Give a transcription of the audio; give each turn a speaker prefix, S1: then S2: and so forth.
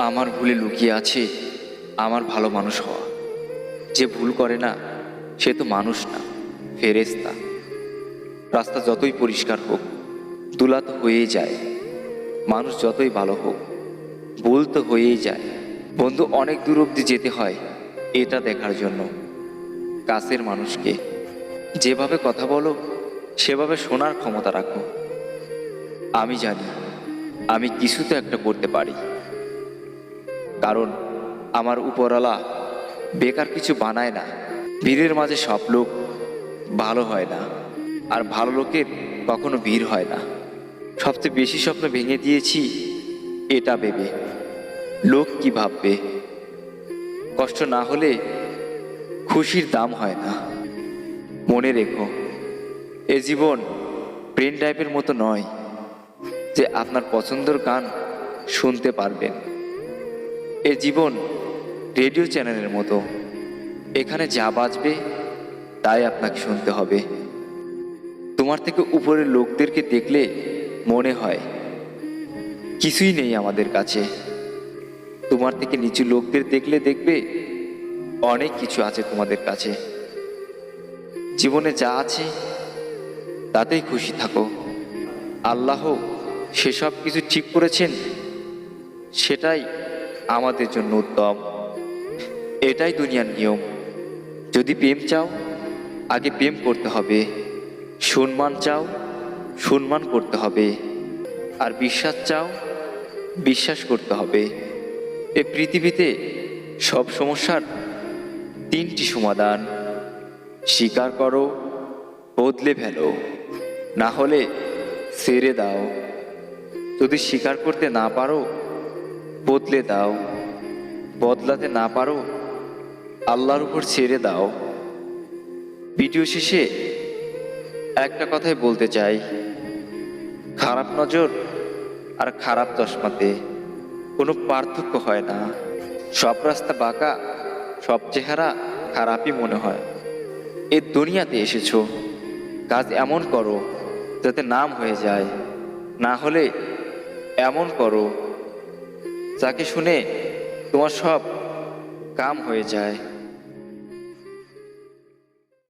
S1: আমার ভুলে লুকিয়ে আছে আমার ভালো মানুষ হওয়া। যে ভুল করে না সে তো মানুষ না, ফেরেশতা। রাস্তা যতই পরিষ্কার হোক, ধুলা তো হয়েই যায়। মানুষ যতই ভালো হোক, ভুল তো হয়েই যায়। বন্ধু, অনেক দূর অবধি যেতে হয় এটা দেখার জন্য। কাছের মানুষকে যেভাবে কথা বলো সেভাবে শোনার ক্ষমতা রাখো। আমি জানি আমি কিছু তো একটা করতে পারি, কারণ আমার উপরওয়ালা বেকার কিছু বানায় না। ভিড়ের মাঝে সব লোক ভালো হয় না, আর ভালো লোকের কখনো ভিড় হয় না। সবচেয়ে বেশি স্বপ্ন ভেঙে দিয়েছি এটা ভেবে, লোক কি ভাববে। কষ্ট না হলে খুশির দাম হয় না। মনে রেখো, এ জীবন পেন ড্রাইভের মতো নয় যে আপনার পছন্দের গান শুনতে পারবেন। এ জীবন রেডিও চ্যানেলের মতো, এখানে যা বাজবে তাই আপনাকে শুনতে হবে। তোমার থেকে উপরের লোকদেরকে দেখলে মনে হয় কিছুই নেই আমাদের কাছে। তোমার থেকে নিচু লোকদের দেখলে দেখবে অনেক কিছু আছে তোমাদের কাছে। জীবনে যা আছে তাতেই খুশি থাকো। আল্লাহ সেসব কিছু ঠিক করেছেন, সেটাই আমাদের জন্য উত্তম। এটাই দুনিয়ার নিয়ম। যদি প্রেম চাও, আগে প্রেম করতে হবে। সম্মান চাও, সম্মান করতে হবে। আর বিশ্বাস চাও, বিশ্বাস করতে হবে। এ পৃথিবীতে সব সমস্যার তিনটি সমাধান: স্বীকার করো, বদলে ফেলো, না হলে ছেড়ে দাও। যদি স্বীকার করতে না পারো, বদলে দাও। বদলাতে না পারো, আল্লাহর উপর ছেড়ে দাও। ভিডিও শেষে একটা কথাই বলতে চাই, খারাপ নজর আর খারাপ চশমাতে কোনো পার্থক্য হয় না। সব রাস্তা বাঁকা, সব চেহারা খারাপই মনে হয়। এ দুনিয়াতে এসেছো, কাজ এমন করো যাতে নাম হয়ে যায়, না হলে এমন করো যাকে শুনে তোমার সব কাম হয়ে যায়।